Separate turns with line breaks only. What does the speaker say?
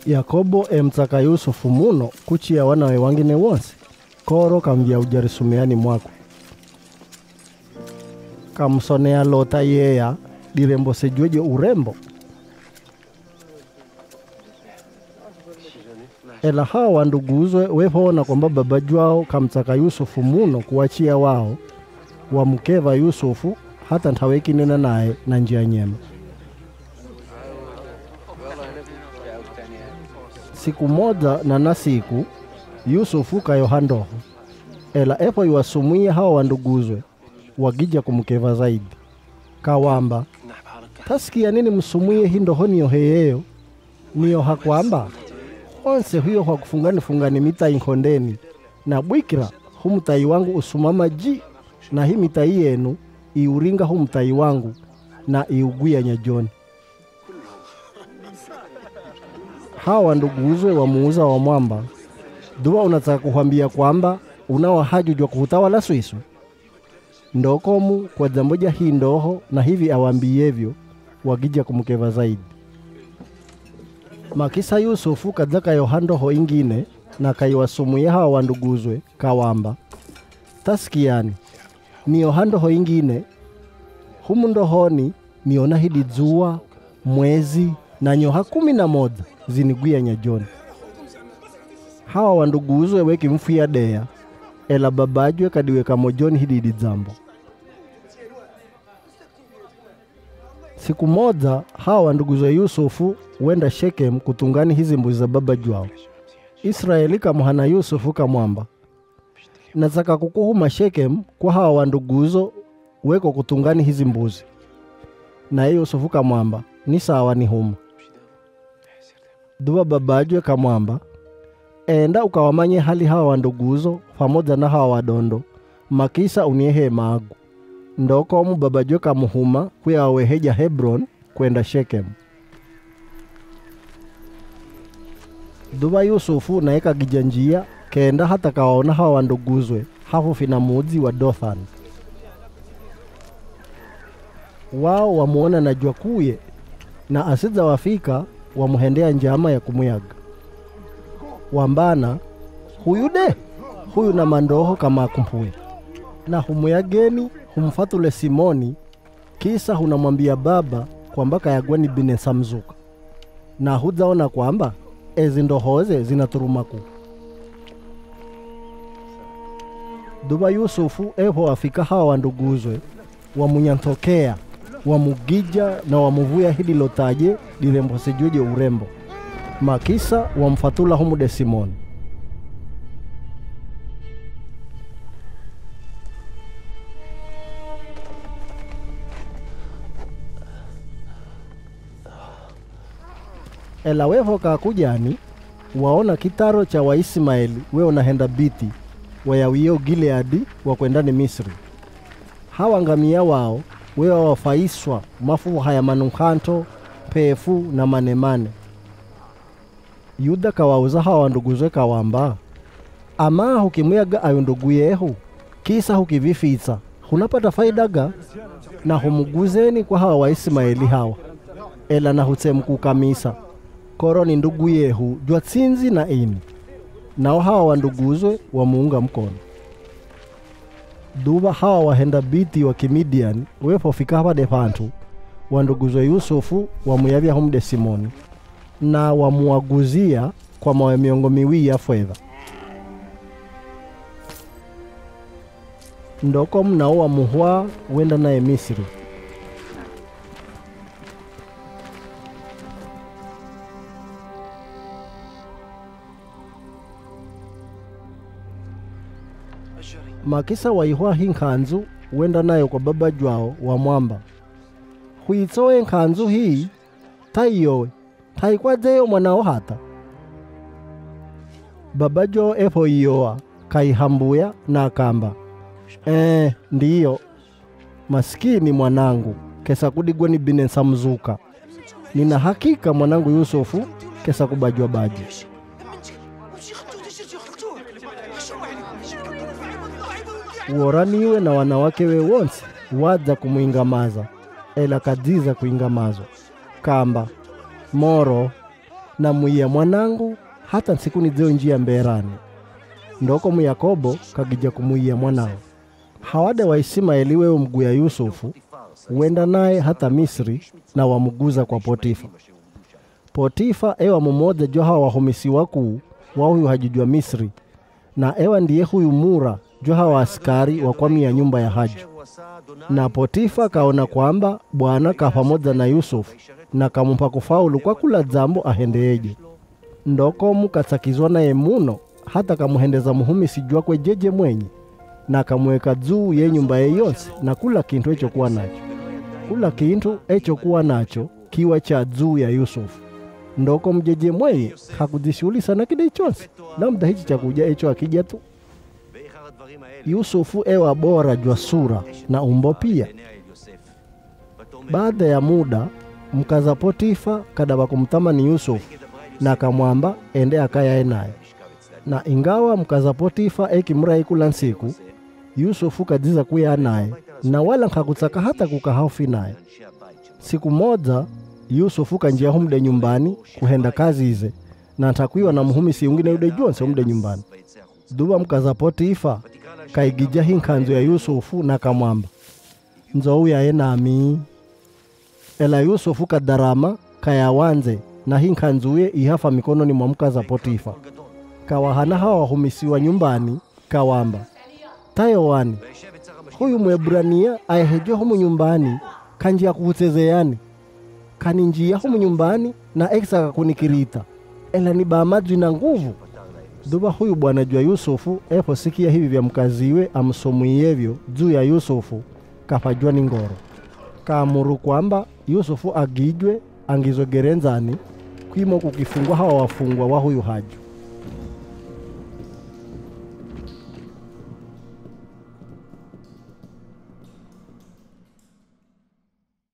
Yakobo emtaka Yusufu muno kuchia wanawe wangine wonse. Koro kamvya ujarisumiani mwako. Kamsonea lota yeya dirembo sejueje urembo. Ela hawa wanduguzwe wepona kwamba babaju wao kamtaka Yusufu muno kuachia wao wamukeva Yusufu hata ntaweki nena naye na njia nyema. Siku moja na nasiku Yusufu kayohandoho. Ela epo yuwasumuye hawa wanduguzwe wagija kumukeva zaidi. Kawamba, tasikia nini msumuye hindoho niyo heyeyo? Niyo hakwamba onse huyo kwa kufungani mita inkondeni. Na bwikira humutai wangu usumama ji. Na hii mitai yenu iuringa humutai wangu na iuguya nyajoni. Hawa wanduguzwe wamuuza wa mwamba. Dua unataka kuhambia kwamba unawa hajujwa kuhutawala Swisu. Ndokomu kwa jamboja hii ndoho na hivi awambiyevyo wagija kumukeva zaidi. Makisa Yusufu kadzaka yohandoho ingine na kaiwasumuye hawa wanduguzwe kawamba. Tasikiani, ni yohandoho ingine, humu ndohoni niona hidi jua, mwezi na nyoha 11 ziniguya nyajoni. Hawa wanduguzwe weki mfu ya dea, ela babajwe kadiweka mojoni hidi zambo. Siku moja hawa wanduguzwe Yusufu wenda Shekem kutungani hizi mbuzi za babaju wao. Israeli kamuhana Yusufu kamwamba, nataka kukuhuma Shekem kwa hawa wanduguzo weko kutungani hizi mbuzi. Na Yusufu kamwamba, ni sawa ni huma. Dua babajwe kamwamba, enda ukawamanye hali hawa wanduguzo pamoja na hawa wadondo, makisa uniehe magu. Ndoko mu babajwe kamuhuma kuya aweheja Hebron kwenda Shekem. Dua Yusufu na eka gijanjia kenda hata kawaona hawa wanduguzwe hafu fina muzi wa Dothan. Wao wamuona na jua kuye na asiza wafika wamuhendea njama ya kumuyaga. Wambana, huyu na mandoho kama kumpuwe. Na humuyageni humfatule Simoni kisa hunamwambia baba kwamba kayagwani bine samzuka. Na huzaona kwamba ezi ndohoze zinaturumaku. Duba Yusufu epo afika hawa wanduguzwe wamunyantokea, wamugija na wamuvuya hili lotaje dirembo sejueje urembo. Makisa wamfatula humude Simoni. Ela weho kakujani waona kitaro cha Waismaeli weo nahenda biti wayawiyo Gileadi wakwendani Misri. Hawa ngamia wao weo wafaiswa mafu haya manunkanto, pefu na manemane. Yuda kawauza hawa wanduguzwe kawamba, ama hukimuyaga ayunduguyehu kisa hukivifisa hunapata faidaga na humuguzeni kwa hawa Waismaeli hawa. Ela na hutsemku kamisa koro ni ndugu yehu jua tsinzi na ini. Nao hawa wanduguzwe wamuunga mkono. Duba hawa wahenda biti wa Kimidian wepo fika hapa depantu wanduguzwe Yusufu wamuyavya humde Simoni na wamuaguzia kwa mawe miongo miwili ya fedha. Ndoko mnao wamuhua wenda naye Misri. Makisa waihua hii nkanzu wenda nayo kwa baba jwao wa mwamba. Huitsoe nkanzu hii taiyowe taikwazeyo mwanao hata. Baba jwao epo iyoa kaihambuya na akamba, ndiyo maskini mwanangu kesa kudigwa ni bine samzuka. Nina hakika mwanangu Yusufu kesa kubajwa baji. Uoraniwe na wanawake we wonsi waza kumuingamaza, ela kadziza kuingamazo. Kamba, moro, na muiya mwanangu hata nsiku nizeo njia mberani. Ndoko mu Yakobo kagija kumuiya mwanao. Hawade wa Ismaeli wewe mguya Yusufu, uenda naye hata Misri na wamuguza kwa Potifa. Potifa ewa mmoja jo hawa wahomisi wakuu wa huyu hajijua Misri, na ewa ndiye huyu Mura jo hawa askari wa kwami ya nyumba ya Haji. Na Potifa kaona kwamba Bwana ka pamoja na Yusufu na kamumpa kufaulu kwa kula zambo ahendeeje. Ndoko mukasakizwa naye muno hata kamuhendeza muhumisi jua kwe jeje mwenye, na kamuweka juu ye nyumba ye yonse na kula kintu echo kuwa nacho. Kula kintu echo kuwa nacho kiwa cha juu ya Yusufu. Ndoko mjeje mwenye hakujishughulisha na kile chonse, labda hichi cha kuja echo akija tu. Yusufu ewa bora jua sura na umbo pia. Baada ya muda mkaza Potifa kadaba kumtamani Yusufu na kamwamba ende akaya naye. Na ingawa mkaza Potifa ekimrai kula nsiku, Yusufu kajiza kuya naye na wala hakutaka hata kukahofi naye. Siku moja Yusufu kanjia humde nyumbani kuhenda kazi ize, na atakuiwa na muhumisi ungine yude juonse humde nyumbani. Duba mkaza Potifa kaigija hinkanzu ya Yusufu na kamwamba, nzo ya nami. Ela Yusufu kadarama kaya wanze na hinkanzuye ihafa mikononi mwa mkaza Potifa. Kawahana hawa wahumisi wa nyumbani kawamba, tayo wani, huyu Mwebrania ayehejo humu nyumbani kanjia kuhutezeani. Kaninjia humu nyumbani na eksa kakunikirita, ela ni baamadu na nguvu. Duba huyu bwana jua Yusufu epo sikia hivi vya mkaziwe amsomuyevyo juu ya Yusufu, kapajua ni ngoro. Kaamuru kwamba Yusufu agijwe angizwe gerenzani, kuimo kukifungwa hawa wafungwa wa huyu Haji.